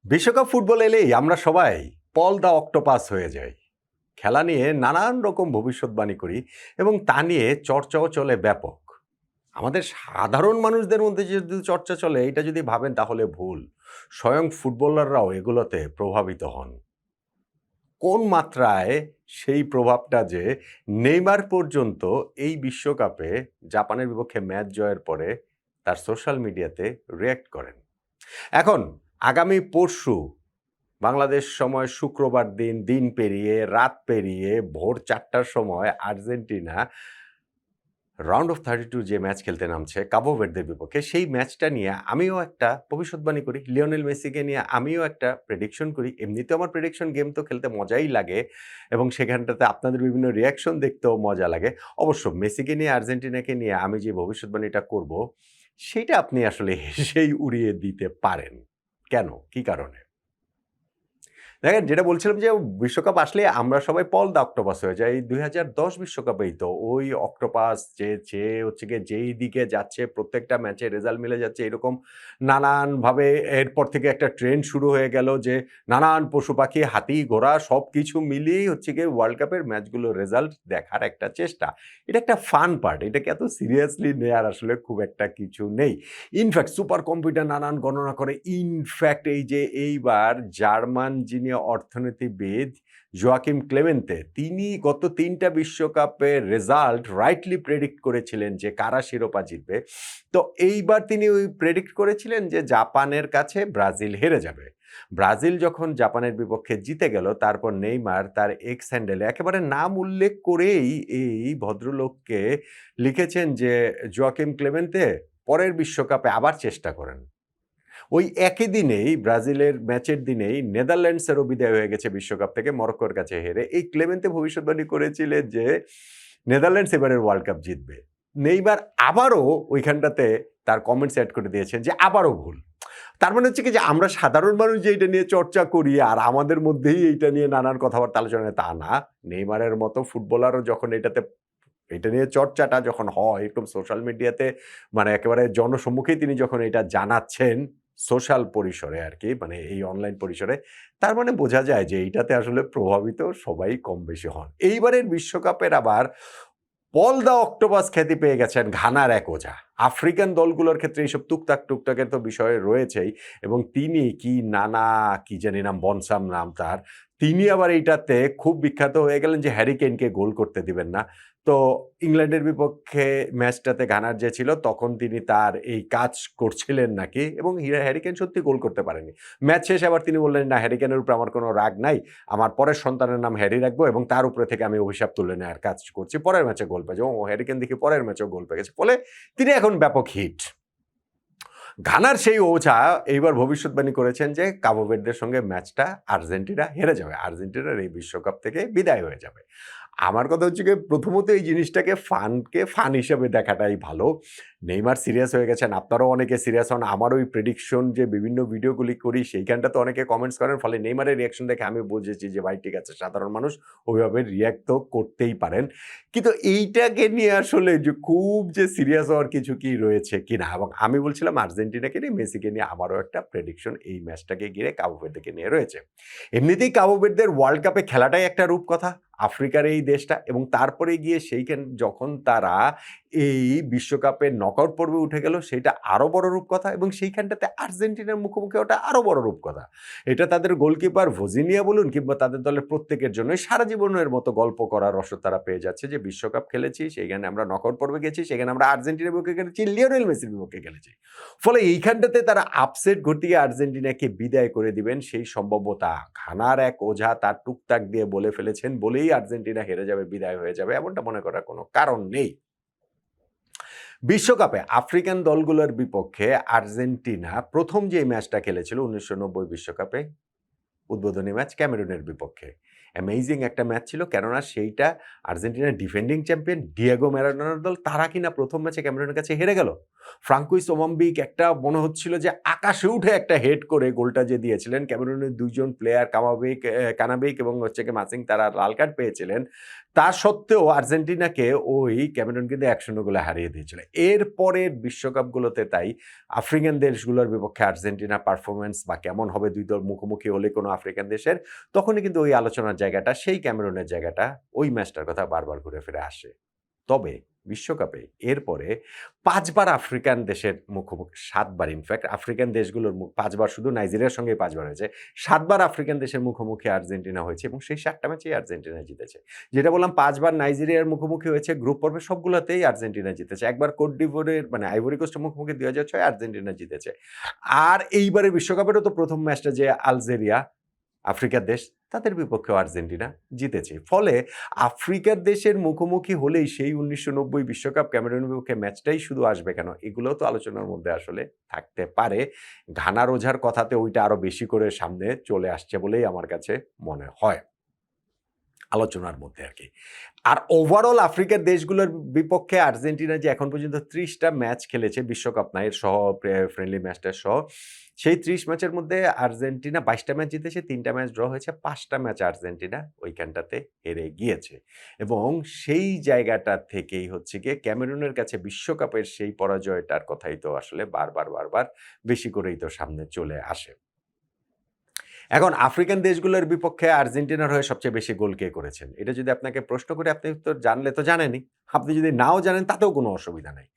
বিশ্বকাপ ফুটবল এলেই আমরা সবাই পল দ্য অক্টোপাস হয়ে যাই। খেলা নিয়ে নানান রকম ভবিষ্যৎবাণী করি এবং তা নিয়ে চর্চাও চলে ব্যাপক। আমাদের সাধারণ মানুষদের মধ্যে যদি চর্চা চলে এটা যদি ভাবেন তাহলে ভুল। স্বয়ং ফুটবলাররাও এগুলোতে প্রভাবিত হন। কোন মাত্রায় সেই প্রভাবটা যে নেইমার পর্যন্ত এই বিশ্বকাপে জাপানের বিপক্ষে ম্যাচ জয়ের পরে তার সোশ্যাল মিডিয়াতে রিয়্যাক্ট করেন। এখন আগামী পরশু বাংলাদেশ সময় শুক্রবার দিন পেরিয়ে রাত পেরিয়ে ভোর ৪টার সময় আর্জেন্টিনা রাউন্ড অফ 32 যে ম্যাচ খেলতে নামছে কাবো ভের্দের বিপক্ষে, সেই ম্যাচটা নিয়ে আমিও একটা ভবিষ্যৎবাণী করি। লিওনেল মেসিকে নিয়ে আমিও একটা প্রেডিকশন করি। এমনিতেও আমার প্রেডিকশন গেম তো খেলতে মজাই লাগে এবং সেখানটাতে আপনাদের বিভিন্ন রিঅ্যাকশন দেখতেও মজা লাগে। অবশ্য মেসিকে নিয়ে আর্জেন্টিনাকে নিয়ে আমি যে ভবিষ্যৎবাণীটা করব, সেইটা আপনি আসলে হেসেই উড়িয়ে দিতে পারেন। কেন? কি কারণে? দেখেন, যেটা বলছিলাম যে বিশ্বকাপ আসলে আমরা সবাই পল দ্য অক্টোপাস হয়ে যাই। ২০১০ বিশ্বকাপেই তো ওই অক্টোপাস যে হচ্ছে গিয়ে যেই দিকে যাচ্ছে প্রত্যেকটা ম্যাচে রেজাল্ট মিলে যাচ্ছে এরকম নানানভাবে এরপর থেকে একটা ট্রেন্ড শুরু হয়ে গেল যে নানান পশু-পাখি, হাতি, ঘোড়া সবকিছু মিলিয়েই হচ্ছে গিয়ে ওয়ার্ল্ড কাপের ম্যাচগুলোর রেজাল্ট দেখার একটা চেষ্টা। এটা একটা ফান পার্ট। এটাকে এত সিরিয়াসলি নেয়ার আসলে খুব একটা কিছু নেই। ইনফ্যাক্ট সুপার কম্পিউটার নানান গণনা করে। ইনফ্যাক্ট এই যে এইবার জার্মান যিনি অর্থনীতিবিদ জোয়াকিম ক্লেমেন্তে, তিনি গত ৩টা বিশ্বকাপের রেজাল্ট রাইটলি প্রেডিক্ট করেছিলেন যে কারা শিরোপা জিতবে। তো এইবার তিনি ওই প্রেডিক্ট করেছিলেন যে জাপানের কাছে ব্রাজিল হেরে যাবে। ব্রাজিল যখন জাপানের বিপক্ষে জিতে গেল, তারপর নেইমার তার এক্স হ্যান্ডেলে একেবারে নাম উল্লেখ করেই এই ভদ্রলোককে লিখেছেন যে জোয়াকিম ক্লেমেন্তে পরের বিশ্বকাপে আবার চেষ্টা করেন। ওই একই দিনেই ব্রাজিলের ম্যাচের দিনেই নেদারল্যান্ডসেরও বিদায় হয়ে গেছে বিশ্বকাপ থেকে মরক্কোর কাছে হেরে। এই ক্লেমেন্তে ভবিষ্যৎবাণী করেছিলেন যে নেদারল্যান্ডস এবারের ওয়ার্ল্ড কাপ জিতবে। নেইমার আবারও ওইখানটাতে তার কমেন্টস এড করে দিয়েছেন যে আবারও ভুল। তার মানে হচ্ছে কি যে আমরা সাধারণ মানুষ যে এটা নিয়ে চর্চা করি আর আমাদের মধ্যেই এইটা নিয়ে নানান কথাবার্তা আলোচনা হয় তা না। নেইমারের মতো ফুটবলারও যখন এটা নিয়ে চর্চাটা যখন হয় একদম সোশ্যাল মিডিয়াতে, মানে একেবারে জনসম্মুখেই তিনি যখন এটা জানাচ্ছেন সোশ্যাল পরিসরে আরকি, মানে এই অনলাইন পরিসরে, তার মানে বোঝা যায় যে এইটাতে আসলে প্রভাবিত সবাই কম বেশি হন। এইবারের বিশ্বকাপের আবার পল দ্য অক্টোপাস খ্যাতি পেয়ে গেছেন ঘানার এক ওঝা। আফ্রিকান দলগুলোর ক্ষেত্রে এইসব টুকটাকের তো বিষয় রয়েছেই এবং তিনি কি জানি নাম, বনসাম নাম তার। তিনি আবার এইটাতে খুব বিখ্যাত হয়ে গেলেন যে হ্যারি কেইনকে গোল করতে দিবেন না। তো ইংল্যান্ডের বিপক্ষে ম্যাচটাতে ঘানার যে ছিল তখন তিনি তার এই কাজ করছিলেন নাকি এবং হ্যারি কেইন সত্যি গোল করতে পারেনি। ম্যাচ শেষে আবার তিনি বললেন, "না, হ্যারি কেইনের উপর আমার কোনো রাগ নাই। আমার পরের সন্তানের নাম হ্যারি রাখবো এবং তার উপরে থেকে আমি অভিশাপ তুলে নেওয়ার কাজ করছি।" পরের ম্যাচে গোল পেয়েছে এবং হ্যারি কেইন দেখি পরের ম্যাচেও গোল পেয়ে গেছে। ফলে তিনি এখন ব্যাপক হিট। ঘানার সেই ওঝা এইবার ভবিষ্যৎবাণী করেছেন যে কাবো ভের্দের সঙ্গে ম্যাচটা আর্জেন্টিনা হেরে যাবে। আর্জেন্টিনার এই বিশ্বকাপ থেকে বিদায় হয়ে যাবে। আমার কথা হচ্ছে গিয়ে প্রথমত এই জিনিসটাকে ফান হিসেবে দেখাটাই ভালো। নেইমার সিরিয়াস হয়ে গেছেন, আপনারাও অনেকে সিরিয়াস হন। আমার ওই প্রেডিকশন যে বিভিন্ন ভিডিওগুলি করি সেইখানটাতে অনেকে কমেন্টস করেন। ফলে নেইমারের রিঅ্যাকশন দেখে আমি বুঝেছি যে ভাই ঠিক আছে, সাধারণ মানুষ ওইভাবে রিঅ্যাক্ট তো করতেই পারেন। কিন্তু এইটাকে নিয়ে আসলে যে খুব যে সিরিয়াস হওয়ার কিছু কি রয়েছে কিনা, এবং আমি বলছিলাম আর্জেন্টিনাকে নিয়ে, মেসিকে নিয়ে আমারও একটা প্রেডিকশন এই ম্যাচটাকে ঘিরে কাবো ভের্দেকে নিয়ে রয়েছে। এমনিতেই কাবো ভের্দের ওয়ার্ল্ড কাপে খেলাটাই একটা রূপকথা। আফ্রিকার এই দেশটা, এবং তারপরে গিয়ে যখন তারা এই বিশ্বকাপের নকআউট পর্বে উঠে গেল সেটা আরো বড় রূপকথা এবং সেইখানটাতে আর্জেন্টিনার মুখোমুখি ওটা আরো বড় রূপকথা। এটা তাদের গোলকিপার ভোজিনিয়া বলুন কিংবা তাদের দলের প্রত্যেকের জন্যই সারা জীবনের মতো গল্প করার রসদ তারা পেয়ে যাচ্ছে যে বিশ্বকাপ খেলেছি, সেখানে আমরা নকআউট পর্বে গেছি, সেখানে আমরা আর্জেন্টিনার বিপক্ষে খেলেছি, লিওনেল মেসির বিপক্ষে খেলেছি। ফলে এইখানটাতে তারা আপসেট ঘটিয়ে আর্জেন্টিনাকে বিদায় করে দিবেন সেই সম্ভাব্যতা ঘানার এক ওঝা তার টুকটাক দিয়ে বলে ফেলেছেন বলেই আর্জেন্টিনা হেরে যাবে, বিদায় হয়ে যাবে, এমনটা মনে করার কোনো কারণ নেই। বিশ্বকাপে আফ্রিকান দলগুলোর বিপক্ষে আর্জেন্টিনা প্রথম যে ম্যাচটা খেলেছিল ১৯৯০ বিশ্বকাপে, উদ্বোধনী ম্যাচ ক্যামেরুনের বিপক্ষে। অ্যামেজিং একটা ম্যাচ ছিল, কেননা সেইটা আর্জেন্টিনার ডিফেন্ডিং চ্যাম্পিয়ন ডিয়েগো ম্যারাডোনার দল, তারা কিনা প্রথম ম্যাচে ক্যামেরুনের কাছে হেরে গেল। ফ্রাঙ্কুইস ওমাম্বিক একটা মনে হচ্ছিল যে আকাশে উঠে একটা হেড করে গোলটা যে দিয়েছিলেন, ক্যামেরুনের ২ জন প্লেয়ার কানাবেইক এবং হচ্ছে গিয়ে মাসিং তারা লাল কার্ড পেয়েছিলেন। তা সত্ত্বেও আর্জেন্টিনাকে ওই ক্যামেরুন কিন্তু ১-০ গোলে হারিয়ে দিয়েছিল। এর পরের বিশ্বকাপগুলোতে তাই আফ্রিকান দেশগুলোর বিপক্ষে আর্জেন্টিনার পারফরম্যান্স বা কেমন হবে ২ দল মুখোমুখি হলে কোনো আফ্রিকান দেশের, তখনই কিন্তু ওই আলোচনার জায়গাটা, সেই ক্যামেরুনের জায়গাটা, ওই ম্যাচটার কথা বারবার ঘুরে ফিরে আসে। তবে বিশ্বকাপে এরপরে ৫ বার আফ্রিকান দেশের মুখোমুখি, ৭ বার ইনফ্যাক্ট আফ্রিকান দেশগুলোর ৫ বার, শুধু নাইজেরিয়ার সঙ্গেই ৫ বার হয়েছে। ৭ বার আফ্রিকান দেশের মুখোমুখি আর্জেন্টিনা হয়েছে এবং সেই ৭ টা ম্যাচেই আর্জেন্টিনা জিতেছে। যেটা বললাম ৫ বার নাইজেরিয়ার মুখোমুখি হয়েছে, গ্রুপ পর্বে সবগুলাতেই আর্জেন্টিনা জিতেছে। একবার কোট ডিভোরের মানে আইভরি কোস্টের মুখোমুখি ২০০৬ আর্জেন্টিনা জিতেছে। আর এইবারের বিশ্বকাপেরও তো প্রথম ম্যাচটা যে আলজেরিয়া, আফ্রিকার দেশ, তাদের বিপক্ষেও আর্জেন্টিনা জিতেছে। ফলে আফ্রিকার দেশের মুখোমুখি হলেই সেই ১৯৯০ বিশ্বকাপ ক্যামেরুনের বিপক্ষে ম্যাচটাই শুধু আসবে কেন? এগুলোও তো আলোচনার মধ্যে আসলে থাকতে পারে। ঘানা রোঝার কথাতে ওইটা আরো বেশি করে সামনে চলে আসছে বলেই আমার কাছে মনে হয়। আলোচনার মধ্যে আরকি। আর ওভারঅল আফ্রিকার দেশগুলোর বিপক্ষে আর্জেন্টিনা যে এখন পর্যন্ত ৩০ টা ম্যাচ খেলেছে বিশ্বকাপ না এর সহ ফ্রেন্ডলি ম্যাচটা সহ, সেই ৩০ ম্যাচের মধ্যে আর্জেন্টিনা ২২ টা ম্যাচ জিতেছে, ৩ টা ম্যাচ ড্র হয়েছে, ৫ টা ম্যাচ আর্জেন্টিনা ওইখানটাতে হেরে গিয়েছে। এবং সেই জায়গাটা থেকেই হচ্ছে গিয়ে ক্যামেরুনের কাছে বিশ্বকাপের সেই পরাজয়টার কথাই তো আসলে বারবার বেশি করেই তো সামনে চলে আসে। এখন আফ্রিকান দেশগুলোর বিপক্ষে আর্জেন্টিনার হয়ে সবচেয়ে বেশি গোল কে করেছেন? এটা যদি আপনাকে প্রশ্ন করি, আপনি তো জানলে তো জানেনই। আপনি যদি নাও জানেন তাতেও কোনো অসুবিধা নাই।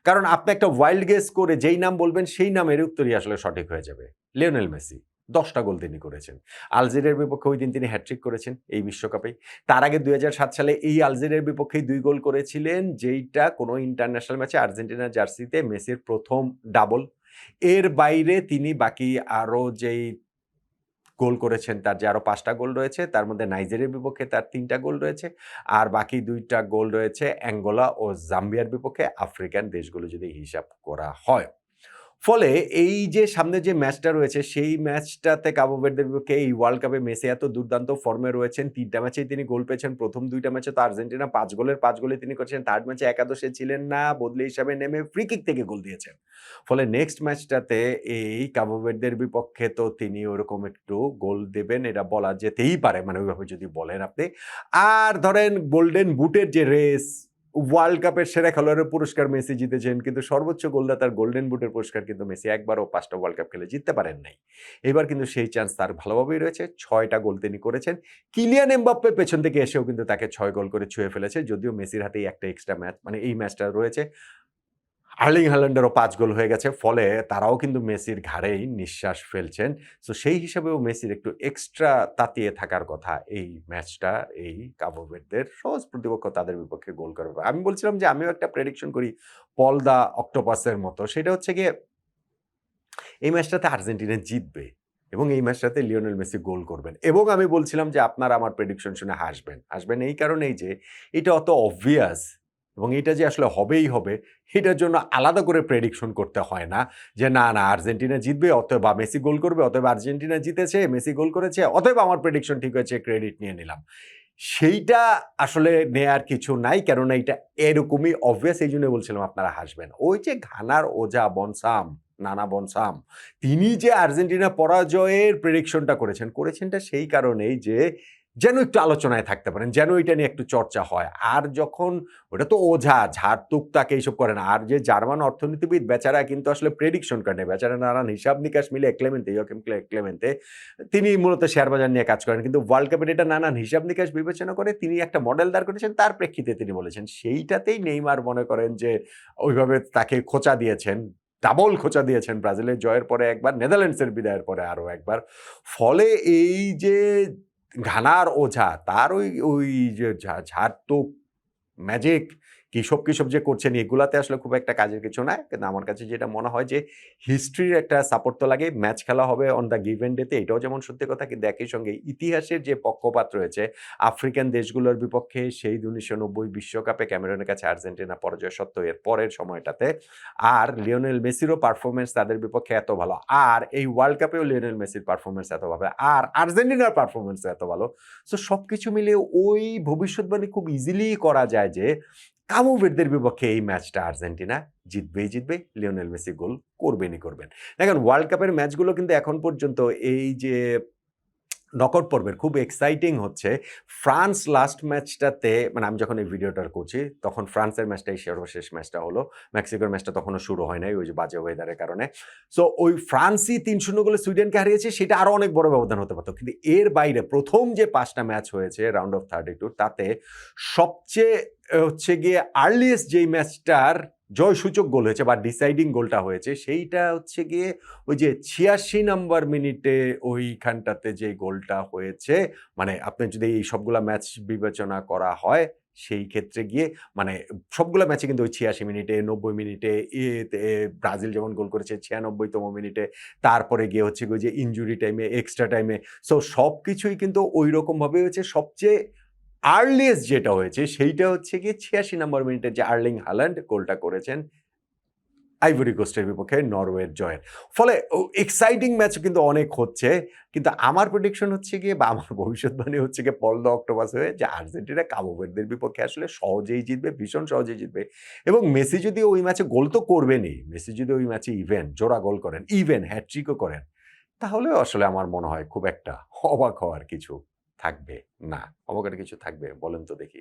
কারণ আপনি একটা ওয়াইল্ড গেস করে যেই নাম বলবেন সেই নামের উত্তরই আসলে সঠিক হয়ে যাবে। Lionel Messi. ১০ টা গোল তিনি করেছেন। আলজেরিয়ার বিপক্ষে ঐদিন তিনি হ্যাট্রিক করেছেন এই বিশ্বকাপেই। তার আগে ২০০৭ সালে এই আলজেরিয়ার বিপক্ষেই ২ গোল করেছিলেন, যেইটা কোনো ইন্টারন্যাশনাল ম্যাচে আর্জেন্টিনার জার্সিতে মেসির ১ম ডাবল। এর বাইরে তিনি বাকি আরো যেই গোল করেছেন, তার যে আরো ৫ টা গোল রয়েছে, তার মধ্যে নাইজেরিয়ার বিপক্ষে তার ৩ টা গোল রয়েছে। আর বাকি ২ টা গোল রয়েছে অ্যাঙ্গোলা ও জাম্বিয়ার বিপক্ষে, আফ্রিকান দেশগুলো যদি হিসাব করা হয়। ফলে এই যে সামনে যে ম্যাচটা রয়েছে, সেই ম্যাচটাতে কাবো ভের্দের বিপক্ষে এই ওয়ার্ল্ড কাপে মেসি এত দুর্দান্ত ফর্মে রয়েছেন। ৩ টা ম্যাচেই তিনি গোল পেয়েছেন। প্রথম ২ টা ম্যাচে তো আর্জেন্টিনা ৫ গোলের ৫ গোলই তিনি করেছেন। থার্ড ম্যাচে একাদশে ছিলেন না, বদলি হিসাবে নেমে ফ্রি কিক থেকে গোল দিয়েছেন। ফলে নেক্সট ম্যাচটাতে এই কাবো ভের্দের বিপক্ষে তো তিনি ওরকম একটু গোল দেবেন, এটা বলা যেতেই পারে, মানে ওইভাবে যদি বলেন আপনি। আর ধরেন গোল্ডেন বুটের যে রেস, ওয়ার্ল্ড কাপের সেরা খেলোয়াড়ের পুরস্কার মেসি জিতেছেন, কিন্তু সর্বোচ্চ গোলদাতার গোল্ডেন বুটের পুরস্কার কিন্তু মেসি একবারও ৫ টা ওয়ার্ল্ড কাপ খেলে জিততে পারেন নাই। এবার কিন্তু সেই চান্স তার ভালোভাবেই রয়েছে। ৬ টা গোল তিনি করেছেন। কিলিয়ান এমবাপ্পে পেছন থেকে এসেও কিন্তু তাকে ৬ গোল করে ছুঁয়ে ফেলেছে। যদিও মেসির হাতেই একটা এক্সট্রা ম্যাচ, মানে এই ম্যাচটা রয়েছে। আর্লিং হ্যালান্ডেরও ৫ গোল হয়ে গেছে। ফলে তারাও কিন্তু মেসির ঘাড়েই নিঃশ্বাস ফেলছেন। সো সেই হিসাবেও মেসির একটু এক্সট্রা তাতিয়ে থাকার কথা এই ম্যাচটা, এই কাবো ভের্দের সহজ প্রতিপক্ষ তাদের বিপক্ষে গোল করবে। আমি বলছিলাম যে আমিও একটা প্রেডিকশন করি পল দ্য অক্টোপাসের মতো। সেটা হচ্ছে গিয়ে এই ম্যাচটাতে আর্জেন্টিনা জিতবে এবং এই ম্যাচটাতে লিওনেল মেসি গোল করবেন। এবং আমি বলছিলাম যে আপনারা আমার প্রেডিকশন শুনে হাসবেন। হাসবেন এই কারণেই যে এটা অত অবভিয়াস এবং এটা যে আসলে হবেই হবে, এটার জন্য আলাদা করে প্রেডিকশন করতে হয় না যে না আর্জেন্টিনা জিতবে অতএব বা মেসি গোল করবে, অতএব আর্জেন্টিনা জিতেছে, মেসি গোল করেছে, অতএব আমার প্রেডিকশন ঠিক হয়েছে, ক্রেডিট নিয়ে নিলাম। সেইটা আসলে নেয়ার কিছু নাই। কেননা এইটা এরকমই obvious, এইজন্য বলছিলাম আপনারা হাসবেন। ওই যে ঘানার ওঝা বনসাম, নানা বনসাম, তিনি যে আর্জেন্টিনা পরাজয়ের প্রেডিকশনটা করেছেনটা সেই কারণেই যে যেন একটু আলোচনায় থাকতে পারেন, যেন এটা নিয়ে একটু চর্চা হয়। আর যখন ওটা তো ওঝা, ঝাড় তুকতাক এইসব করে না। আর যে জার্মান অর্থনীতিবিদ বেচারা কিন্তু আসলে প্রেডিকশন করে না। বেচারা নানান হিসাব নিকাশ মিলে ইয়োকিম ক্লেমেন্তে তিনি মূলত শেয়ার বাজার নিয়ে কাজ করেন। কিন্তু ওয়ার্ল্ড কাপের এটা নানান হিসাব নিকাশ বিবেচনা করে তিনি একটা মডেল দাঁড় করেছেন, তার প্রেক্ষিতে তিনি বলেছেন। সেইটাতেই নেইমার মনে করেন যে ওইভাবে তাকে খোঁচা দিয়েছেন, ডাবল খোঁচা দিয়েছেন ব্রাজিলের জয়ের পরে একবার, নেদারল্যান্ডসের বিদায়ের পরে আরো একবার। ফলে এই যে ঘানার ওঝা তার ওই যে ঝাড়তুক, ম্যাজিক কিসব যে করছেন এগুলাতে আসলে খুব একটা কাজের কিছু না। কিন্তু আমার কাছে যেটা মনে হয় যে হিস্ট্রির একটা সাপোর্ট তো লাগে। ম্যাচ খেলা হবে অন দ্য গিভেন ডেতে, এটাও যেমন সত্যি কথা, কিন্তু একই সঙ্গে ইতিহাসের যে পক্ষপাত রয়েছে আফ্রিকান দেশগুলোর বিপক্ষে সেই ১৯৯০ বিশ্বকাপে ক্যামেরুনের কাছে আর্জেন্টিনা পরাজয় সত্ত্বেও এর পরের সময়টাতে, আর লিওনেল মেসিরও পারফরম্যান্স তাদের বিপক্ষে এত ভালো, আর এই ওয়ার্ল্ড কাপেও লিওনেল মেসির পারফরম্যান্স এত ভালো, আর আর্জেন্টিনার পারফরম্যান্স এত ভালো। সো সবকিছু মিলিয়ে ওই ভবিষ্যৎবাণী খুব ইজিলি করা যায় যে কাবো ভের্দের বিপক্ষে এই ম্যাচটা আর্জেন্টিনা জিতবে, লিওনেল মেসি গোল করবেন। দেখেন ওয়ার্ল্ড কাপের ম্যাচগুলো কিন্তু এখন পর্যন্ত এই যে নকআউট পর্বের খুব এক্সাইটিং হচ্ছে। ফ্রান্স লাস্ট ম্যাচটাতে মানে আমি যখন এই ভিডিওটা করছি তখন ফ্রান্সের ম্যাচটাই সর্বশেষ ম্যাচটা হলো। মেক্সিকোর ম্যাচটা তখনো শুরু হয় নাই ওই যে বাজে ওয়েদারের কারণে। সো ওই ফ্রান্সই ৩-০ গোলে সুইডেনকে হারিয়েছে সেটা আরো অনেক বড় ব্যবধান হতে পারত। কিন্তু এর বাইরে ১ম যে ৫ টা ম্যাচ হয়েছে রাউন্ড অফ 32 তাতে সবচেয়ে হচ্ছে গিয়ে আর্লিয়েস্ট যেই ম্যাচটার জয়সূচক গোল হয়েছে বা ডিসাইডিং গোলটা হয়েছে সেইটা হচ্ছে গিয়ে ওই যে ৮৬ নাম্বার মিনিটে ওইখানটাতে যে গোলটা হয়েছে, মানে আপনি যদি এই সবগুলা ম্যাচ বিবেচনা করা হয়, সেই ক্ষেত্রে গিয়ে মানে সবগুলা ম্যাচে কিন্তু ওই ৮৬ মিনিটে, ৯০ মিনিটে ব্রাজিল যেমন গোল করেছে ৯৬ তম মিনিটে, তারপরে গিয়ে হচ্ছে গিয়ে যে ইনজুরি টাইমে, এক্সট্রা টাইমে। সো সবকিছুই কিন্তু ঐরকমভাবে হয়েছে। সবচেয়ে আর্লিয়েস্ট যেটা হয়েছে সেইটা হচ্ছে গিয়ে ৮৬ নাম্বার মিনিটে যে আর্লিং হাল্যান্ড গোলটা করেছেন আইভরি কোস্টের বিপক্ষে নরওয়ের জয়ের। ফলে এক্সাইটিং ম্যাচ কিন্তু অনেক হচ্ছে। কিন্তু আমার প্রেডিকশন হচ্ছে গিয়ে বা আমার ভবিষ্যৎবাণী হচ্ছে গিয়ে পল দ্য অক্টোপাস হয়ে যে আর্জেন্টিনা কাবো ভের্দের বিপক্ষে আসলে সহজেই জিতবে, ভীষণ সহজেই জিতবে। এবং মেসি যদি ওই ম্যাচে গোল তো করবেনই। মেসি যদি ওই ম্যাচে জোড়া গোল করেন, হ্যাটট্রিকও করেন, তাহলেও আসলে আমার মনে হয় খুব একটা অবাক হওয়ার কিছু থাকবে না। অবাকের কিছু থাকবে? বলেন তো দেখি।